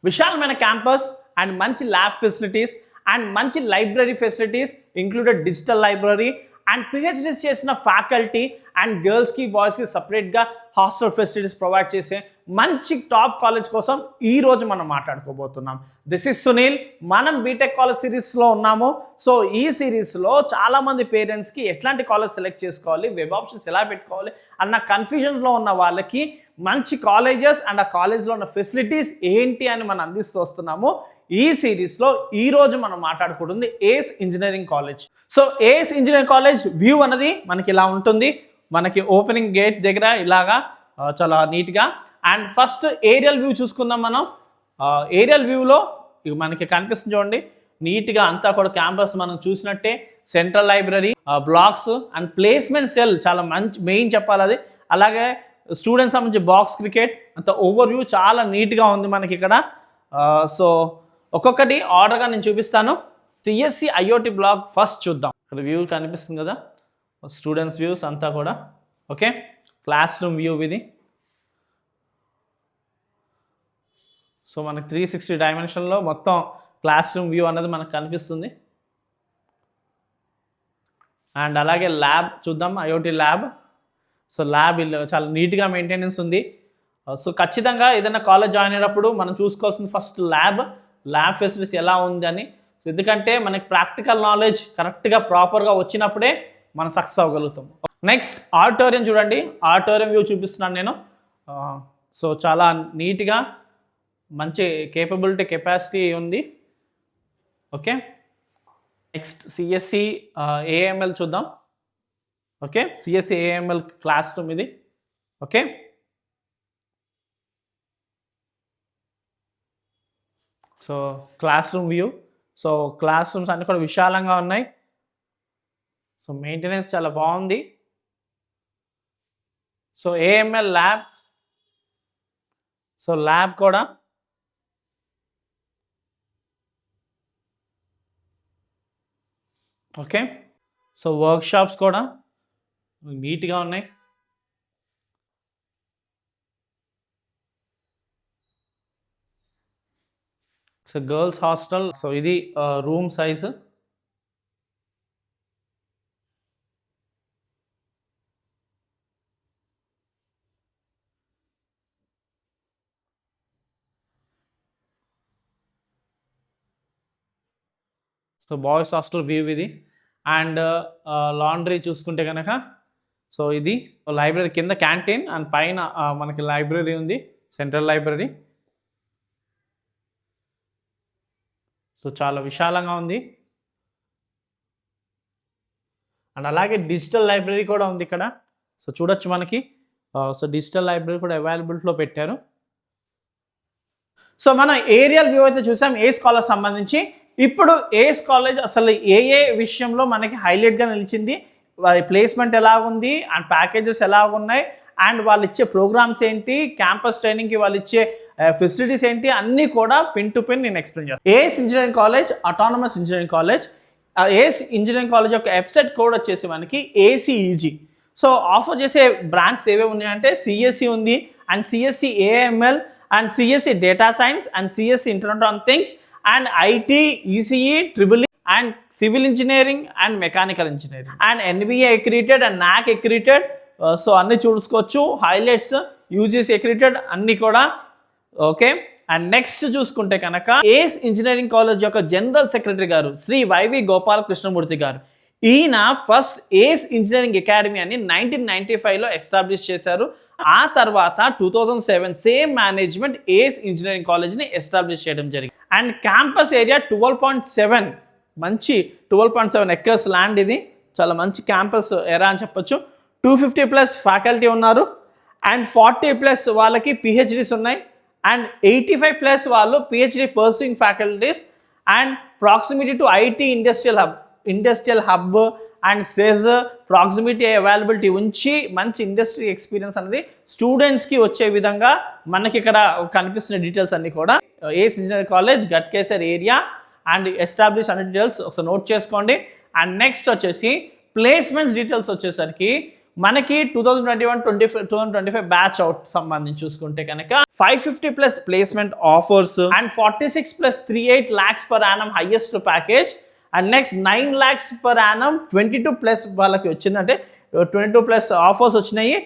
విశాలమైన campus and మంచి lab facilities and మంచి library facilities included digital library and PhDs చేసిన ఫ్యాకల్టీ అండ్ గర్ల్స్కి బాయ్స్కి సపరేట్గా హాస్టల్ ఫెసిలిటీస్ ప్రొవైడ్ చేసే మంచి టాప్ కాలేజ్ కోసం ఈరోజు మనం మాట్లాడుకోబోతున్నాం. This is Sunil. మనం బీటెక్ కాలేజ్ సిరీస్లో ఉన్నాము. సో ఈ సిరీస్లో చాలామంది పేరెంట్స్కి ఎట్లాంటి కాలేజ్ సెలెక్ట్ చేసుకోవాలి, వెబ్ ఆప్షన్స్ ఎలా పెట్టుకోవాలి అన్న కన్ఫ్యూజన్లో ఉన్న వాళ్ళకి మంచి కాలేజెస్ అండ్ ఆ కాలేజ్లో ఉన్న ఫెసిలిటీస్ ఏంటి అని మనం అందిస్తూ వస్తున్నాము. ఈ సిరీస్లో ఈరోజు మనం మాట్లాడుకుంటుంది ఏస్ engineering college. So ace engineering college view అన్నది మనకి ఇలా ఉంటుంది. మనకి ఓపెనింగ్ గేట్ దగ్గర ఇలాగా చాలా నీట్గా అండ్ ఫస్ట్ ఏరియల్ వ్యూ చూసుకుందాం మనం. ఏరియల్ వ్యూలో మనకి కనిపిస్తుంది చూడండి, నీట్గా అంతా కూడా క్యాంపస్ మనం చూసినట్టే central library, blocks and placement cell చాలా మంచి మెయిన్ చెప్పాలి అది. అలాగే స్టూడెంట్స్ సంబంధించి బాక్స్ క్రికెట్ అంత ఓవర్ వ్యూ చాలా నీట్గా ఉంది మనకి ఇక్కడ. సో ఒక్కొక్కటి ఆర్డర్గా నేను చూపిస్తాను. సిఎస్సి ఐఓటి బ్లాక్ ఫస్ట్ చూద్దాం. ఇక్కడ వ్యూ కనిపిస్తుంది కదా, స్టూడెంట్స్ వ్యూస్ అంతా కూడా. ఓకే, క్లాస్ రూమ్ వ్యూ ఇది. సో మనకి 360 డైమెన్షన్లో మొత్తం క్లాస్ రూమ్ వ్యూ అన్నది మనకు కనిపిస్తుంది. అండ్ అలాగే ల్యాబ్ చూద్దాం, ఐఓటి ల్యాబ్. సో ల్యాబ్ చాలా నీట్గా మెయింటెనెన్స్ ఉంది. సో ఖచ్చితంగా ఏదైనా కాలేజ్ జాయిన్ అయినప్పుడు మనం చూసుకోవాల్సింది ఫస్ట్ ల్యాబ్ ఫెసిలిటీస్ ఎలా ఉంది అని. సో ఎందుకంటే మనకి ప్రాక్టికల్ నాలెడ్జ్ కరెక్ట్గా ప్రాపర్గా వచ్చినప్పుడే మనం సక్సెస్ అవ్వగలుగుతాం. నెక్స్ట్ ఆడిటోరియం చూడండి, ఆడిటోరియం వ్యూ చూపిస్తున్నాను నేను. సో చాలా నీట్గా మంచి కెపాసిటీ ఉంది. ఓకే, నెక్స్ట్ సిఎస్సి ఏఎంఎల్ చూద్దాం. Okay, CSE AML classroom ఇది. Okay, so classroom view. So classrooms అన్నీ కూడా విశాలంగా ఉన్నాయి. సో మెయింటెనెన్స్ చాలా బాగుంది. So AML lab, so lab కూడా ఓకే. సో వర్క్ షాప్స్ కూడా నీట్గా ఉన్నాయి. So girls hostel. సో ఇది room size. So boys hostel view ఇది. అండ్ లాండ్రీ చూసుకుంటే కనుక సో ఇది లైబ్రరీ కింద క్యాంటీన్ అండ్ పైన మనకి లైబ్రరీ ఉంది, సెంట్రల్ లైబ్రరీ. సో చాలా విశాలంగా ఉంది. అండ్ అలాగే డిజిటల్ లైబ్రరీ కూడా ఉంది ఇక్కడ. సో చూడొచ్చు మనకి. సో డిజిటల్ లైబ్రరీ కూడా అవైలబిలిటీలో పెట్టారు. సో మనం ఏరియల్ వ్యూ అయితే చూసాం ఏస్ కాలేజ్ సంబంధించి. ఇప్పుడు ఏస్ కాలేజ్ అసలు ఏ విషయంలో మనకి హైలైట్గా నిలిచింది, ప్లేస్మెంట్ ఎలా ఉంది అండ్ ప్యాకేజెస్ ఎలా ఉన్నాయి అండ్ వాళ్ళు ఇచ్చే ప్రోగ్రామ్స్ ఏంటి, క్యాంపస్ ట్రైనింగ్కి వాళ్ళు ఇచ్చే ఫెసిలిటీస్ ఏంటి అన్నీ కూడా పిన్ టు పిన్ నేను ఎక్స్ప్లెయిన్ చేస్తాను. ACE engineering college autonomous engineering college. ACE engineering college యొక్క వెబ్సైట్ కోడ్ వచ్చేసి మనకి ACEG. సో ఆఫర్ చేసే బ్రాంచ్స్ ఏవేవి ఉన్నాయంటే సిఎస్సి ఉంది and CSE AML and CSE data science and CSE internet on things and IT, ECE, EEE and civil engineering and mechanical engineering and NBA accredited and NAC accredited. So అన్ని చూసుకోవచ్చు. Highlights UGC accredited అన్నీ కూడా. Okay, and next చూసుకుంటే కనుక ఏస్ engineering college యొక్క general secretary గారు Shri YV Gopalakrishnamurthy గారు. ఈయన ఫస్ట్ ఏస్ ఇంజనీరింగ్ అకాడమీ అని 1995లో ఎస్టాబ్లిష్ చేశారు. ఆ తర్వాత 2007 సేమ్ మేనేజ్మెంట్ ఏస్ ఇంజనీరింగ్ కాలేజ్ని ఎస్టాబ్లిష్ చేయడం జరిగింది. అండ్ క్యాంపస్ ఏరియా 12.7 మంచి 12.7 ఎకర్స్ ల్యాండ్ ఇది. చాలా మంచి క్యాంపస్ ఏరియా అని చెప్పొచ్చు. 250+ ఫ్యాకల్టీ ఉన్నారు అండ్ 40+ వాళ్ళకి PhDs ఉన్నాయి అండ్ 85+ వాళ్ళు PhD pursuing faculties and proximity to IT industrial hub and SEZ proximity availability ఉంచి మంచి ఇండస్ట్రీ ఎక్స్పీరియన్స్ అనేది స్టూడెంట్స్కి వచ్చే విధంగా మనకి ఇక్కడ కనిపిస్తున్న డీటెయిల్స్ అన్నీ కూడా. ACE engineering college Ghatkesar area and establish అనే డీటెయిల్స్ ఒకసారి నోట్ చేసుకోండి. అండ్ నెక్స్ట్ వచ్చేసి ప్లేస్మెంట్స్ డీటెయిల్స్ వచ్చేసరికి మనకి 2021-2025 బ్యాచ్ అవుట్ సంబంధించి చూసుకుంటే కనుక 550+ placement offers and 46+38 lakhs per annum highest package and next 9 lakhs per annum 22+ వాళ్ళకి వచ్చిందంటే 22+ ఆఫర్స్ వచ్చినాయి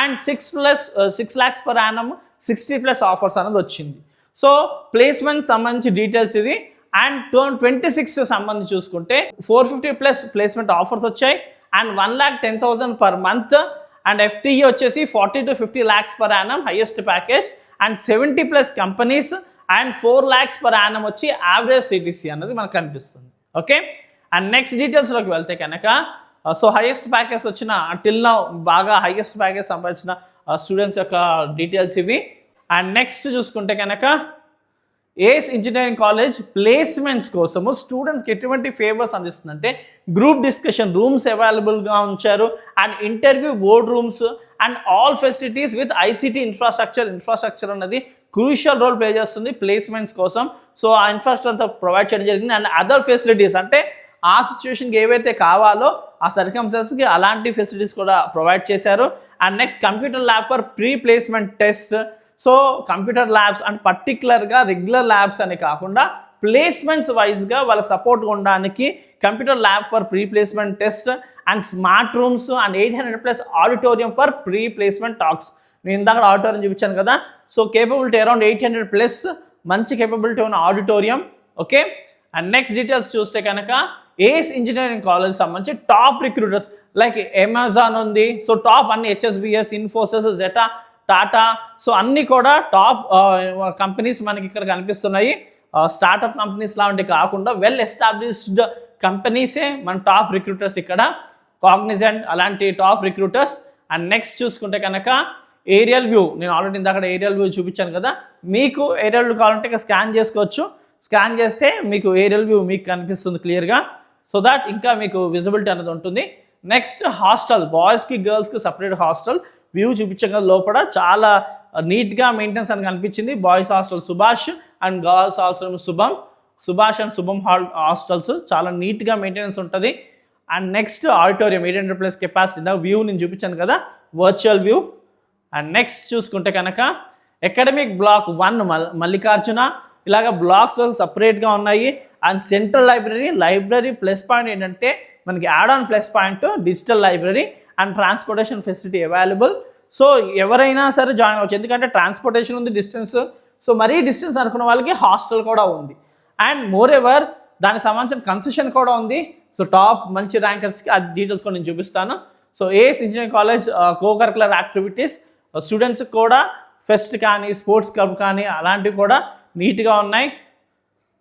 and 6 lakhs per annum 60+ offers అనేది వచ్చింది. సో ప్లేస్మెంట్ సంబంధించి డీటెయిల్స్ ఇది. అండ్ 2026 సంబంధించి చూసుకుంటే 450+ ప్లేస్మెంట్ ఆఫర్స్ వచ్చాయి and 1,10,000 per month and FTE వచ్చేసి 40 to 50 lakhs per annum highest package and 70+ companies and 4 lakhs per annum వచ్చి యావరేజ్ CTC అన్నది మనకు కనిపిస్తుంది. ఓకే, అండ్ నెక్స్ట్ డీటెయిల్స్లోకి వెళ్తే కనుక సో హైయెస్ట్ ప్యాకేజ్ వచ్చిన టిల్ నౌ బాగా హైయెస్ట్ ప్యాకేజ్ సంపాదించిన స్టూడెంట్స్ యొక్క డీటెయిల్స్ ఇవి. అండ్ నెక్స్ట్ చూసుకుంటే కనుక ఏస్ ఇంజనీరింగ్ కాలేజ్ ప్లేస్మెంట్స్ కోసము స్టూడెంట్స్కి ఎటువంటి ఫేవర్స్ అందిస్తుందంటే గ్రూప్ డిస్కషన్ రూమ్స్ అవైలబుల్గా ఉంచారు and interview board rooms and all facilities with ICT infrastructure అన్నది క్రూషియల్ రోల్ ప్లే చేస్తుంది ప్లేస్మెంట్స్ కోసం. సో ఆ ఇన్ఫ్రాస్ట్రక్చర్ అంతా ప్రొవైడ్ చేయడం జరిగింది అండ్ అదర్ ఫెసిలిటీస్ అంటే ఆ సిచ్యువేషన్కి ఏవైతే కావాలో ఆ సర్కమ్స్టెన్సెస్కి అలాంటి ఫెసిలిటీస్ కూడా ప్రొవైడ్ చేశారు. And next computer lab for pre placement test. So computer labs and పర్టికులర్గా రెగ్యులర్ ల్యాబ్స్ అని కాకుండా ప్లేస్మెంట్స్ వైజ్గా వాళ్ళకి సపోర్ట్ ఉండడానికి computer lab for pre placement test and smart rooms and 800+ auditorium for pre placement talks. నేను ఇందాక auditorium చూపించాను కదా, సో కేపబిలిటీ అరౌండ్ 800+ మంచి కేపబిలిటీ ఉన్న auditorium. Okay, and next details చూస్తే కనుక ఏస్ ఇంజనీరింగ్ కాలేజ్ సంబంధించి టాప్ రిక్రూటర్స్ లైక్ అమెజాన్ ఉంది. సో టాప్ అన్ని HSBS, Infosys, Zeta, Tata, so అన్నీ కూడా టాప్ కంపెనీస్ మనకి ఇక్కడ కనిపిస్తున్నాయి. స్టార్టప్ కంపెనీస్ లాంటివి కాకుండా వెల్ ఎస్టాబ్లిష్డ్ కంపెనీసే మన టాప్ రిక్రూటర్స్ ఇక్కడ. కాగ్నిజెంట్ అలాంటి టాప్ రిక్రూటర్స్. అండ్ నెక్స్ట్ చూసుకుంటే కనుక ఏరియల్ వ్యూ, నేను ఆల్రెడీ ఇందాక ఏరియల్ వ్యూ చూపించాను కదా, మీకు ఏరియల్ వ్యూ కావాలంటే ఇక్కడ స్కాన్ చేసుకోవచ్చు. స్కాన్ చేస్తే మీకు ఏరియల్ వ్యూ మీకు కనిపిస్తుంది క్లియర్గా, సో దాట్ ఇంకా మీకు విజిబిలిటీ అనేది ఉంటుంది. నెక్స్ట్ హాస్టల్, బాయ్స్కి గర్ల్స్కి సపరేట్ హాస్టల్ వ్యూ చూపించగా లోపల చాలా నీట్గా మెయింటెనెన్స్ అని కనిపించింది. Boys hostel Subhash and girls hostel Subhash and శుభం హాస్టల్స్ చాలా నీట్గా మెయింటెనెన్స్ ఉంటుంది. And next auditorium 800+ capacity view నేను చూపించాను కదా, వర్చువల్ వ్యూ. అండ్ నెక్స్ట్ చూసుకుంటే కనుక అకాడమిక్ బ్లాక్ 1 మల్లికార్జున, ఇలాగ బ్లాక్స్ సపరేట్గా ఉన్నాయి. And central library plus point ఏంటంటే మనకి add on plus point digital library and transportation facility available. So ఎవరైనా సరే జాయిన్ అవ్వచ్చు, ఎందుకంటే ట్రాన్స్పోర్టేషన్ ఉంది, డిస్టెన్స్, సో మరీ డిస్టెన్స్ అనుకున్న వాళ్ళకి హాస్టల్ కూడా ఉంది. అండ్ మోర్ ఎవర్ దానికి సంబంధించిన కన్సెషన్ కూడా ఉంది. సో టాప్ మంచి ర్యాంకర్స్కి ఆ డీటెయిల్స్ కూడా నేను చూపిస్తాను. So ace engineering college co-curricular activities స్టూడెంట్స్కి కూడా ఫెస్ట్ కానీ స్పోర్ట్స్ క్లబ్ కానీ అలాంటివి కూడా నీట్గా ఉన్నాయి.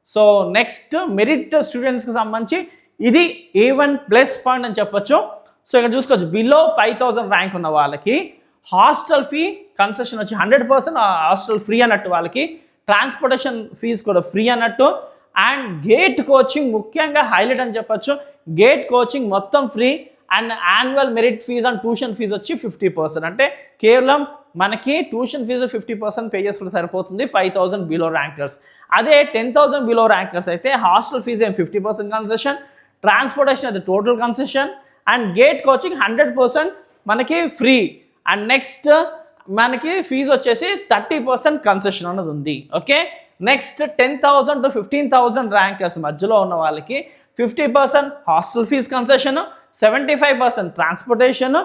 సో నెక్స్ట్ మెరిట్ స్టూడెంట్స్కి సంబంధించి ఇది A1+ పాయింట్ అని చెప్పొచ్చు. సో ఇక్కడ చూసుకోవచ్చు, బిలో 5,000 ర్యాంక్ ఉన్న వాళ్ళకి హాస్టల్ ఫీ కన్సెషన్ వచ్చి 100% హాస్టల్ ఫ్రీ అన్నట్టు, వాళ్ళకి ట్రాన్స్పోర్టేషన్ ఫీజు కూడా ఫ్రీ అన్నట్టు. అండ్ గేట్ కోచింగ్ ముఖ్యంగా హైలైట్ అని చెప్పొచ్చు, గేట్ కోచింగ్ మొత్తం free. And annual merit fee and tuition fee వచ్చి 50%, అంటే కేవలం మనకి ట్యూషన్ ఫీజు 50% పే చేసుకుంటే సరిపోతుంది 5,000 బిలో ర్యాంకర్స్. అదే 10,000 బిలో ర్యాంకర్స్ అయితే హాస్టల్ ఫీజు ఏం 50% కన్సెషన్, ట్రాన్స్పోర్టేషన్ అయితే total concession and GATE coaching 100% మనకి ఫ్రీ. అండ్ నెక్స్ట్ మనకి ఫీజు వచ్చేసి 30% కన్సెషన్ అన్నది ఉంది. ఓకే, నెక్స్ట్ 10,000 to 15,000 ర్యాంకర్స్ మధ్యలో ఉన్న వాళ్ళకి 50% hostel fee concession, 75% transportation,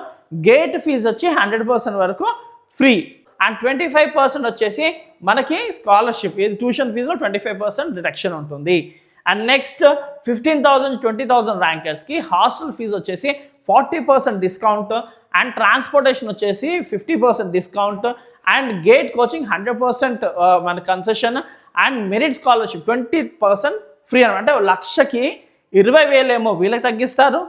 GATE fee వచ్చి 100% వరకు ఫ్రీ. అండ్ 25% వచ్చేసి మనకి స్కాలర్షిప్, ఇది ట్యూషన్ ఫీజులో 25% డిడక్షన్ ఉంటుంది. అండ్ నెక్స్ట్ 15,000 to 20,000 ర్యాంకర్స్కి హాస్టల్ ఫీజు వచ్చేసి 40% డిస్కౌంట్ అండ్ ట్రాన్స్పోర్టేషన్ వచ్చేసి 50% డిస్కౌంట్ అండ్ గేట్ కోచింగ్ 100% మన concession and merit scholarship 20% free అనమాట. అంటే 1,00,000కి 20,000 ఏమో వీళ్ళకి తగ్గిస్తారు,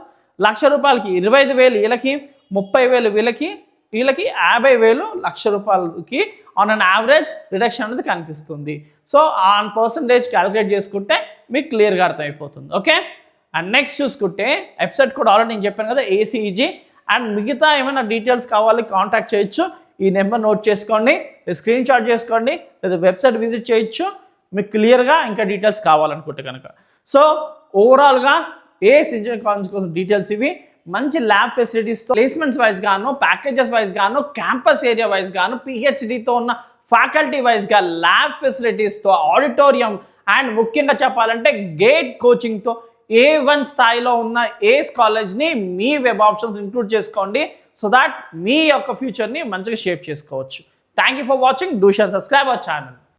₹1,00,000 25,000 వీళ్ళకి, 30,000 వీళ్ళకి 50,000 ₹1,00,000 ఆన్ అన్ యావరేజ్ రిడక్షన్ అనేది కనిపిస్తుంది. సో ఆన్ పర్సంటేజ్ క్యాలిక్యులేట్ చేసుకుంటే మీకు క్లియర్గా అర్థమైపోతుంది. ఓకే, అండ్ నెక్స్ట్ చూసుకుంటే వెబ్సైట్ కూడా ఆల్రెడీ నేను చెప్పాను కదా ACEG. అండ్ మిగతా ఏమైనా డీటెయిల్స్ కావాలి కాంటాక్ట్ చేయొచ్చు, ఈ నెంబర్ నోట్ చేసుకోండి, స్క్రీన్ షాట్ చేసుకోండి, లేదా వెబ్సైట్ విజిట్ చేయొచ్చు మీకు క్లియర్గా ఇంకా డీటెయిల్స్ కావాలనుకుంటే కనుక. సో ఓవరాల్గా ఏస్ ఇంజనీరింగ్ కాలేజ్ కోసం డీటెయిల్స్ ఇవి. మంచి ల్యాబ్ ఫెసిలిటీస్తో ప్లేస్మెంట్స్ వైజ్ గాను, ప్యాకేజెస్ వైజ్ గాను, క్యాంపస్ ఏరియా వైజ్ గాను, పిహెచ్డితో ఉన్న ఫ్యాకల్టీ వైజ్గా, ల్యాబ్ ఫెసిలిటీస్తో, ఆడిటోరియం అండ్ ముఖ్యంగా చెప్పాలంటే గేట్ కోచింగ్తో A1 స్థాయిలో ఉన్న ఏస్ కాలేజ్ని మీ వెబ్ ఆప్షన్స్ ఇంక్లూడ్ చేసుకోండి సో దాట్ మీ యొక్క ఫ్యూచర్ని మంచిగా షేప్ చేసుకోవచ్చు. Thank you for watching. Do share, subscribe our channel.